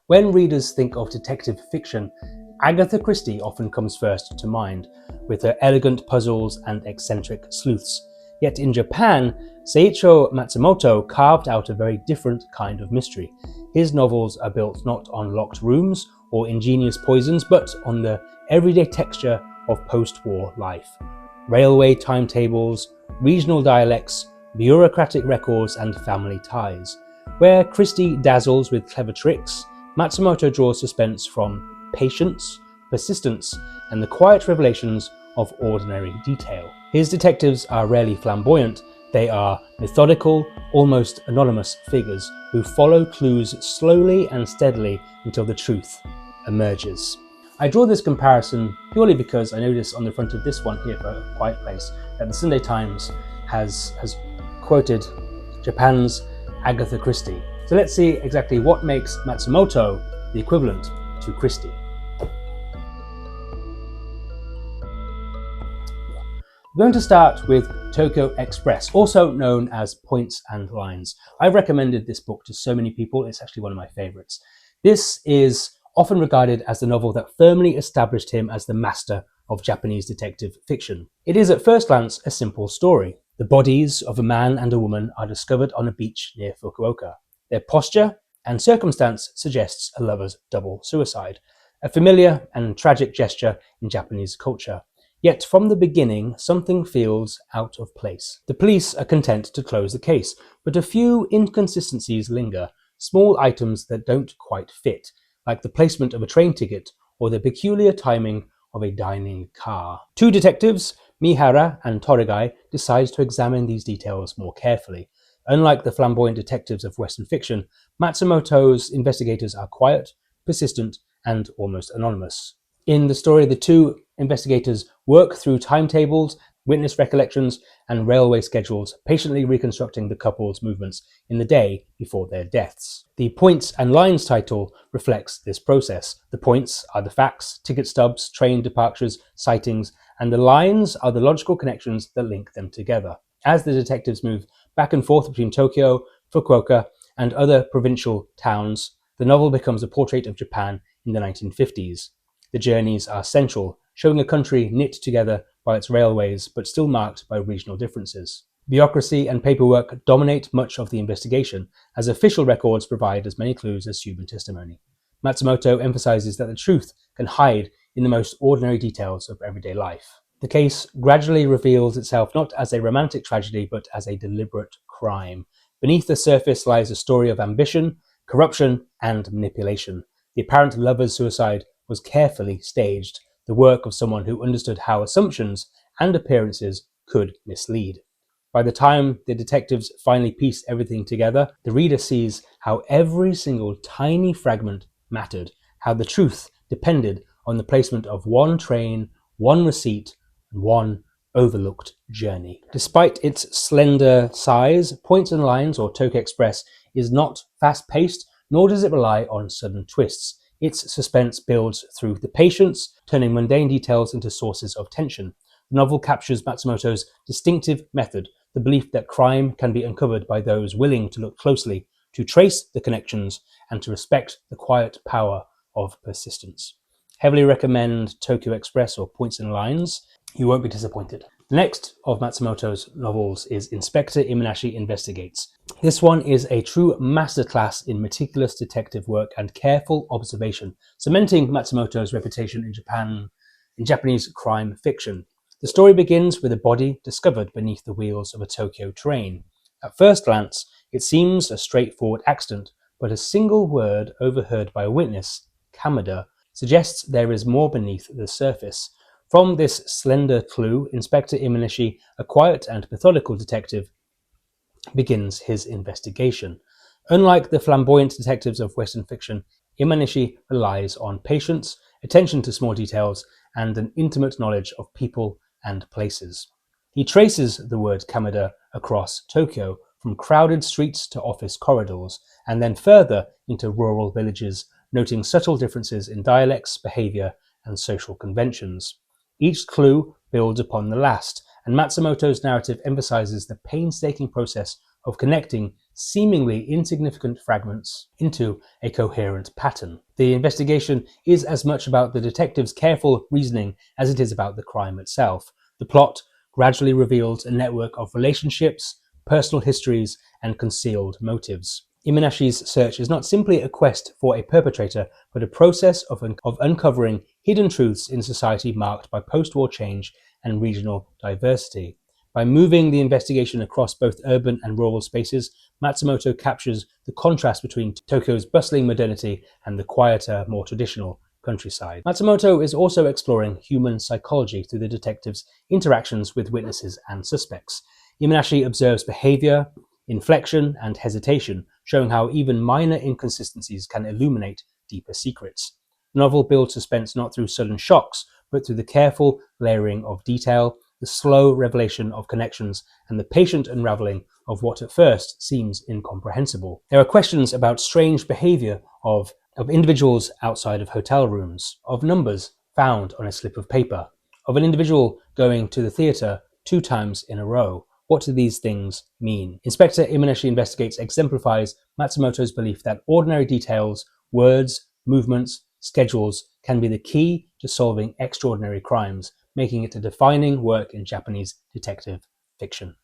When readers think of detective fiction, Agatha Christie often comes first to mind, with her elegant puzzles and eccentric sleuths. Yet in Japan, Seichō Matsumoto carved out a very different kind of mystery. His novels are built not on locked rooms or ingenious poisons, but on the everyday texture of post-war life. Railway timetables, regional dialects, bureaucratic records and family ties. Where Christie dazzles with clever tricks, Matsumoto draws suspense from patience, persistence, and the quiet revelations of ordinary detail. His detectives are rarely flamboyant, they are methodical, almost anonymous figures who follow clues slowly and steadily until the truth emerges. I draw this comparison purely because I notice on the front of this one here for A Quiet Place that the Sunday Times has quoted Japan's Agatha Christie. So let's see exactly what makes Matsumoto the equivalent to Christie. We're going to start with Tokyo Express, also known as Points and Lines. I've recommended this book to so many people, it's actually one of my favorites. This is often regarded as the novel that firmly established him as the master of Japanese detective fiction. It is at first glance a simple story. The bodies of a man and a woman are discovered on a beach near Fukuoka. Their posture and circumstance suggests a lover's double suicide, a familiar and tragic gesture in Japanese culture. Yet from the beginning, something feels out of place. The police are content to close the case, but a few inconsistencies linger, small items that don't quite fit, like the placement of a train ticket or the peculiar timing of a dining car. Two detectives, Mihara and Torigai, decide to examine these details more carefully. Unlike the flamboyant detectives of Western fiction, Matsumoto's investigators are quiet, persistent, and almost anonymous. In the story, the two investigators work through timetables, witness recollections, and railway schedules, patiently reconstructing the couple's movements in the day before their deaths. The Points and Lines title reflects this process. The points are the facts, ticket stubs, train departures, sightings, and the lines are the logical connections that link them together. As the detectives move back and forth between Tokyo, Fukuoka, and other provincial towns, the novel becomes a portrait of Japan in the 1950s. The journeys are central, showing a country knit together by its railways, but still marked by regional differences. Bureaucracy and paperwork dominate much of the investigation, as official records provide as many clues as human testimony. Matsumoto emphasizes that the truth can hide in the most ordinary details of everyday life. The case gradually reveals itself not as a romantic tragedy, but as a deliberate crime. Beneath the surface lies a story of ambition, corruption, and manipulation. The apparent lover's suicide was carefully staged, the work of someone who understood how assumptions and appearances could mislead. By the time the detectives finally piece everything together, the reader sees how every single tiny fragment mattered, how the truth depended on the placement of one train, one receipt, and one overlooked journey. Despite its slender size, Points and Lines, or Tokyo Express, is not fast-paced, nor does it rely on sudden twists. Its suspense builds through the patience, turning mundane details into sources of tension. The novel captures Matsumoto's distinctive method, the belief that crime can be uncovered by those willing to look closely, to trace the connections, and to respect the quiet power of persistence. Heavily recommend Tokyo Express or Points and Lines. You won't be disappointed. The next of Matsumoto's novels is Inspector Imanishi Investigates. This one is a true masterclass in meticulous detective work and careful observation, cementing Matsumoto's reputation in Japanese crime fiction. The story begins with a body discovered beneath the wheels of a Tokyo train. At first glance, it seems a straightforward accident, but a single word overheard by a witness, Kamada, suggests there is more beneath the surface. From this slender clue, Inspector Imanishi, a quiet and methodical detective, begins his investigation. Unlike the flamboyant detectives of Western fiction, Imanishi relies on patience, attention to small details, and an intimate knowledge of people and places. He traces the word Kamada across Tokyo, from crowded streets to office corridors, and then further into rural villages, noting subtle differences in dialects, behavior, and social conventions. Each clue builds upon the last, and Matsumoto's narrative emphasizes the painstaking process of connecting seemingly insignificant fragments into a coherent pattern. The investigation is as much about the detective's careful reasoning as it is about the crime itself. The plot gradually reveals a network of relationships, personal histories, and concealed motives. Imanashi's search is not simply a quest for a perpetrator, but a process of uncovering hidden truths in society marked by post-war change and regional diversity. By moving the investigation across both urban and rural spaces, Matsumoto captures the contrast between Tokyo's bustling modernity and the quieter, more traditional countryside. Matsumoto is also exploring human psychology through the detective's interactions with witnesses and suspects. Imanishi observes behavior, inflection, and hesitation, showing how even minor inconsistencies can illuminate deeper secrets. The novel builds suspense not through sudden shocks, but through the careful layering of detail, the slow revelation of connections, and the patient unraveling of what at first seems incomprehensible. There are questions about strange behavior of individuals outside of hotel rooms, of numbers found on a slip of paper, of an individual going to the theatre 2 times in a row. What do these things mean? Inspector Imanishi Investigates exemplifies Matsumoto's belief that ordinary details, words, movements, schedules can be the key to solving extraordinary crimes, making it a defining work in Japanese detective fiction.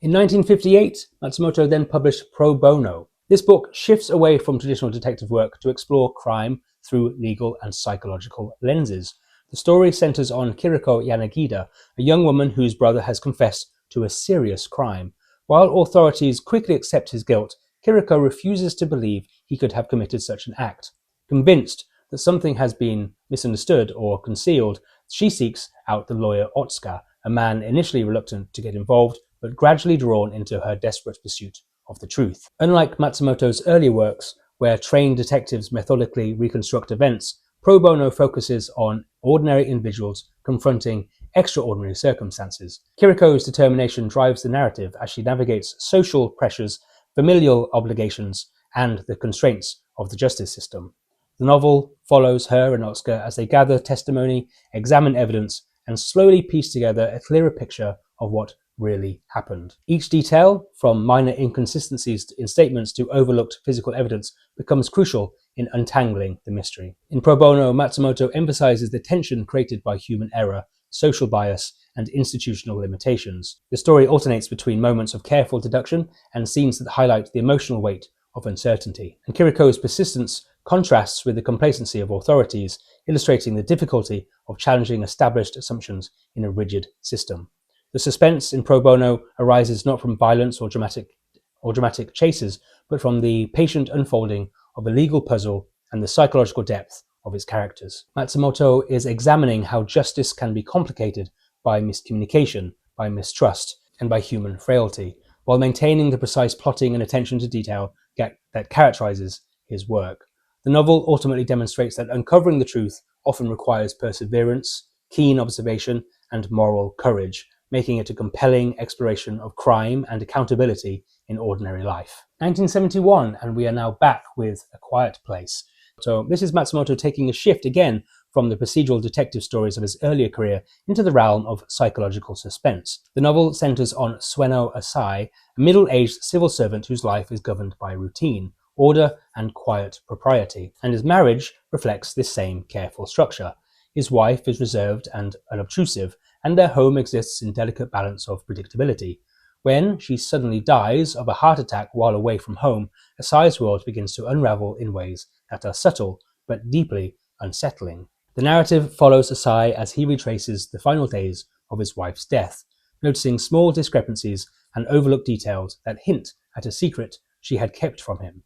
In 1958, Matsumoto then published Pro Bono. This book shifts away from traditional detective work to explore crime through legal and psychological lenses. The story centers on Kiriko Yanagida, a young woman whose brother has confessed to a serious crime. While authorities quickly accept his guilt, Kiriko refuses to believe he could have committed such an act. Convinced that something has been misunderstood or concealed, she seeks out the lawyer Otsuka, a man initially reluctant to get involved, but gradually drawn into her desperate pursuit of the truth. Unlike Matsumoto's earlier works, where trained detectives methodically reconstruct events, Pro Bono focuses on ordinary individuals confronting extraordinary circumstances. Kiriko's determination drives the narrative as she navigates social pressures, familial obligations, and the constraints of the justice system. The novel follows her and Otsuka as they gather testimony, examine evidence, and slowly piece together a clearer picture of what really happened. Each detail, from minor inconsistencies in statements to overlooked physical evidence, becomes crucial in untangling the mystery. In Pro Bono, Matsumoto emphasizes the tension created by human error, social bias, and institutional limitations. The story alternates between moments of careful deduction and scenes that highlight the emotional weight of uncertainty. And Kiriko's persistence contrasts with the complacency of authorities, illustrating the difficulty of challenging established assumptions in a rigid system. The suspense in Pro Bono arises not from violence or dramatic chases, but from the patient unfolding of a legal puzzle and the psychological depth of its characters. Matsumoto is examining how justice can be complicated by miscommunication, by mistrust, and by human frailty, while maintaining the precise plotting and attention to detail that characterizes his work. The novel ultimately demonstrates that uncovering the truth often requires perseverance, keen observation, and moral courage, making it a compelling exploration of crime and accountability in ordinary life. 1971, and we are now back with A Quiet Place. So this is Matsumoto taking a shift again from the procedural detective stories of his earlier career into the realm of psychological suspense. The novel centers on Sueno Asai, a middle-aged civil servant whose life is governed by routine, order, and quiet propriety, and his marriage reflects this same careful structure. His wife is reserved and unobtrusive, and their home exists in delicate balance of predictability. When she suddenly dies of a heart attack while away from home, Asai's world begins to unravel in ways that are subtle but deeply unsettling. The narrative follows Asai as he retraces the final days of his wife's death, noticing small discrepancies and overlooked details that hint at a secret she had kept from him.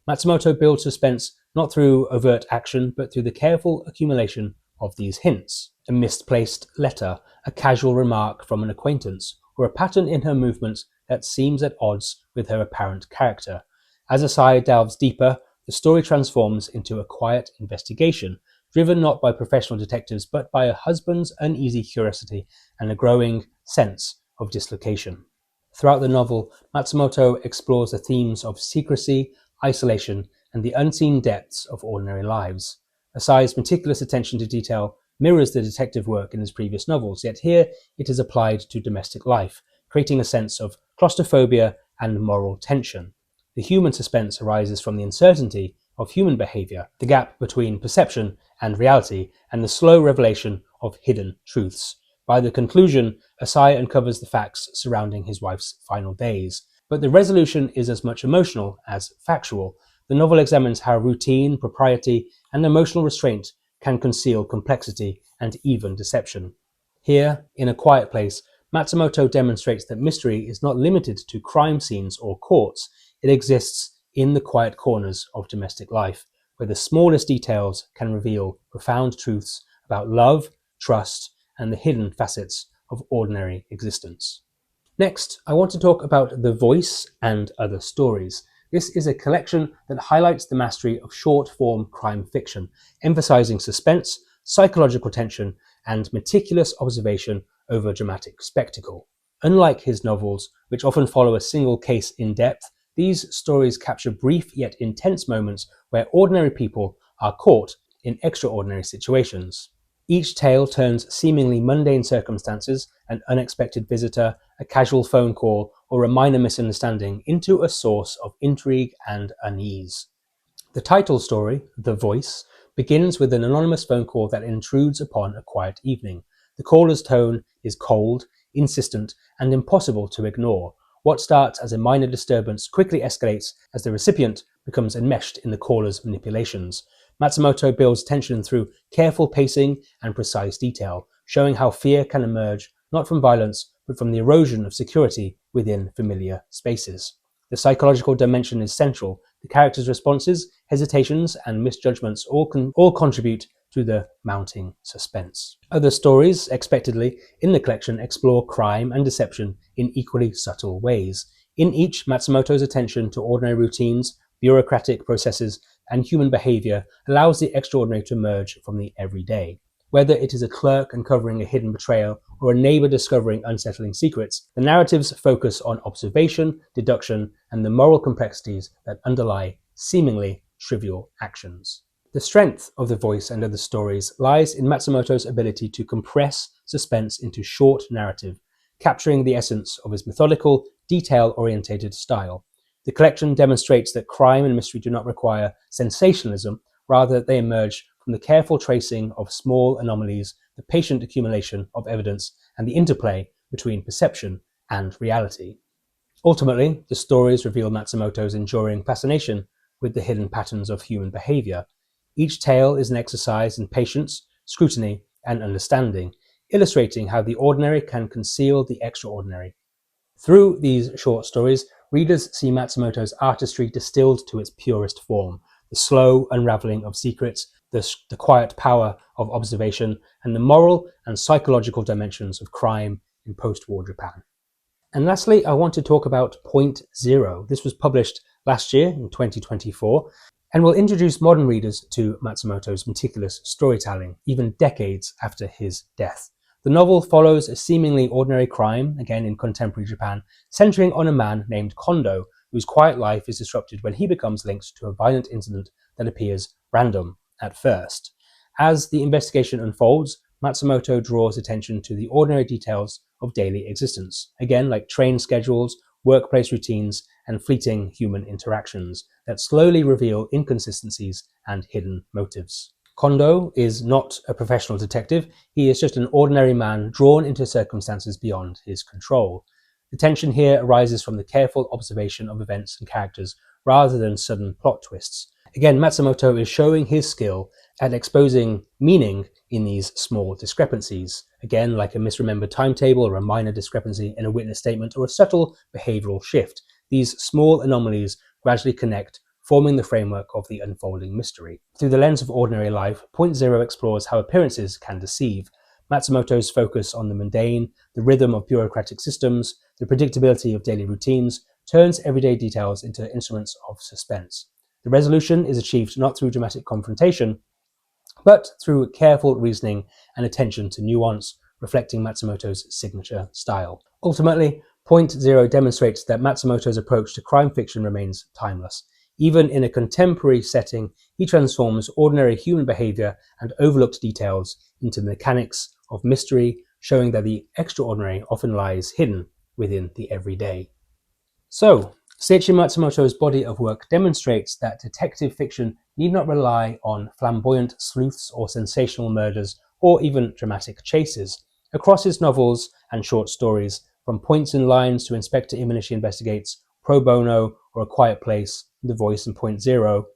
Matsumoto builds suspense not through overt action, but through the careful accumulation of these hints. A misplaced letter, a casual remark from an acquaintance, or a pattern in her movements that seems at odds with her apparent character. As Asai delves deeper, the story transforms into a quiet investigation, driven not by professional detectives, but by a husband's uneasy curiosity and a growing sense of dislocation. Throughout the novel, Matsumoto explores the themes of secrecy, isolation, and the unseen depths of ordinary lives. Asai's meticulous attention to detail mirrors the detective work in his previous novels, yet here it is applied to domestic life, creating a sense of claustrophobia and moral tension. the human suspense arises from the uncertainty of human behavior, the gap between perception and reality, and the slow revelation of hidden truths. By the conclusion, Asai uncovers the facts surrounding his wife's final days. But the resolution is as much emotional as factual. The novel examines how routine, propriety, and emotional restraint can conceal complexity and even deception. Here, in A Quiet Place, Matsumoto demonstrates that mystery is not limited to crime scenes or courts. It exists in the quiet corners of domestic life, where the smallest details can reveal profound truths about love, trust, and the hidden facets of ordinary existence. Next, I want to talk about The Voice and Other Stories. This is a collection that highlights the mastery of short-form crime fiction, emphasizing suspense, psychological tension, and meticulous observation over dramatic spectacle. Unlike his novels, which often follow a single case in depth, these stories capture brief yet intense moments where ordinary people are caught in extraordinary situations. Each tale turns seemingly mundane circumstances, an unexpected visitor, a casual phone call, or a minor misunderstanding into a source of intrigue and unease. The title story, The Voice, begins with an anonymous phone call that intrudes upon a quiet evening. The caller's tone is cold, insistent, and impossible to ignore. What starts as a minor disturbance quickly escalates as the recipient becomes enmeshed in the caller's manipulations. Matsumoto builds tension through careful pacing and precise detail, showing how fear can emerge not from violence, but from the erosion of security within familiar spaces. The psychological dimension is central. The characters' responses, hesitations, and misjudgments all contribute to the mounting suspense. Other stories, expectedly, in the collection explore crime and deception in equally subtle ways. In each, Matsumoto's attention to ordinary routines, bureaucratic processes, and human behavior allows the extraordinary to emerge from the everyday. Whether it is a clerk uncovering a hidden betrayal or a neighbor discovering unsettling secrets, the narratives focus on observation, deduction, and the moral complexities that underlie seemingly trivial actions. The strength of The Voice and Other Stories lies in Matsumoto's ability to compress suspense into short narrative, capturing the essence of his methodical, detail-orientated style. The collection demonstrates that crime and mystery do not require sensationalism, rather they emerge from the careful tracing of small anomalies, the patient accumulation of evidence, and the interplay between perception and reality. Ultimately, the stories reveal Matsumoto's enduring fascination with the hidden patterns of human behavior. Each tale is an exercise in patience, scrutiny, and understanding, illustrating how the ordinary can conceal the extraordinary. Through these short stories, readers see Matsumoto's artistry distilled to its purest form, the slow unraveling of secrets, the quiet power of observation, and the moral and psychological dimensions of crime in post-war Japan. And lastly, I want to talk about Point Zero. This was published last year in 2024 and will introduce modern readers to Matsumoto's meticulous storytelling, even decades after his death. The novel follows a seemingly ordinary crime, again in contemporary Japan, centering on a man named Kondo, whose quiet life is disrupted when he becomes linked to a violent incident that appears random at first. As the investigation unfolds, Matsumoto draws attention to the ordinary details of daily existence, again like train schedules, workplace routines, and fleeting human interactions that slowly reveal inconsistencies and hidden motives. Kondo is not a professional detective, he is just an ordinary man drawn into circumstances beyond his control. The tension here arises from the careful observation of events and characters rather than sudden plot twists. Again, Matsumoto is showing his skill at exposing meaning in these small discrepancies. Again, like a misremembered timetable or a minor discrepancy in a witness statement or a subtle behavioral shift. These small anomalies gradually connect, forming the framework of the unfolding mystery. Through the lens of ordinary life, Point Zero explores how appearances can deceive. Matsumoto's focus on the mundane, the rhythm of bureaucratic systems, the predictability of daily routines, turns everyday details into instruments of suspense. The resolution is achieved not through dramatic confrontation, but through careful reasoning and attention to nuance, reflecting Matsumoto's signature style. Ultimately, Point Zero demonstrates that Matsumoto's approach to crime fiction remains timeless. Even in a contemporary setting, he transforms ordinary human behavior and overlooked details into the mechanics of mystery, showing that the extraordinary often lies hidden within the everyday. So, Seichō Matsumoto's body of work demonstrates that detective fiction need not rely on flamboyant sleuths or sensational murders or even dramatic chases. Across his novels and short stories, from Points and Lines to Inspector Imanishi Investigates, Pro Bono, or A Quiet Place, The Voice and Point Zero,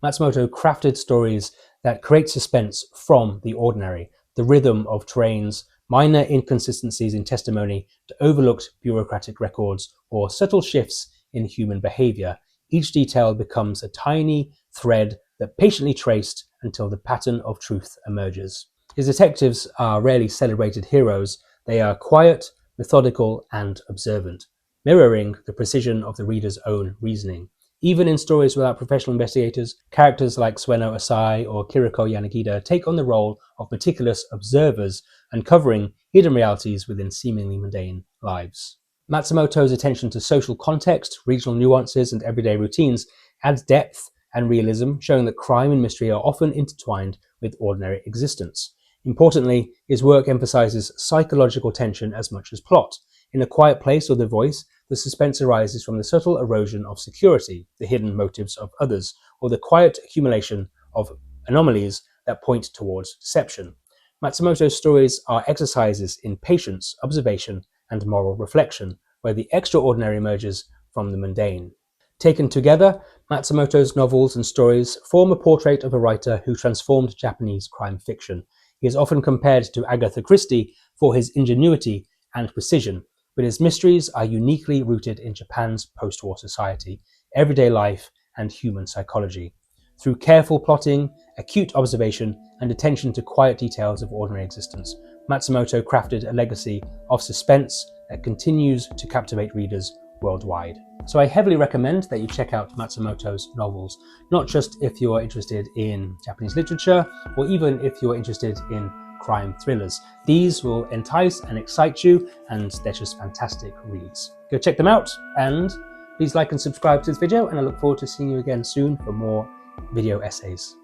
Matsumoto crafted stories that create suspense from the ordinary, the rhythm of trains, minor inconsistencies in testimony to overlooked bureaucratic records, or subtle shifts in human behavior. Each detail becomes a tiny thread that patiently traced until the pattern of truth emerges. His detectives are rarely celebrated heroes. They are quiet, methodical, and observant, mirroring the precision of the reader's own reasoning. Even in stories without professional investigators, characters like Sueno Asai or Kiriko Yanagida take on the role of meticulous observers, uncovering hidden realities within seemingly mundane lives. Matsumoto's attention to social context, regional nuances, and everyday routines adds depth and realism, showing that crime and mystery are often intertwined with ordinary existence. Importantly, his work emphasizes psychological tension as much as plot. In A Quiet Place or The Voice, the suspense arises from the subtle erosion of security, the hidden motives of others, or the quiet accumulation of anomalies that point towards deception. Matsumoto's stories are exercises in patience, observation, and moral reflection, where the extraordinary emerges from the mundane. Taken together, Matsumoto's novels and stories form a portrait of a writer who transformed Japanese crime fiction. He is often compared to Agatha Christie for his ingenuity and precision, but his mysteries are uniquely rooted in Japan's post-war society, everyday life, and human psychology. Through careful plotting, acute observation, and attention to quiet details of ordinary existence, Matsumoto crafted a legacy of suspense that continues to captivate readers worldwide. So I heavily recommend that you check out Matsumoto's novels, not just if you're interested in Japanese literature, or even if you're interested in crime thrillers. These will entice and excite you, and they're just fantastic reads. Go check them out, and please like and subscribe to this video, and I look forward to seeing you again soon for more video essays.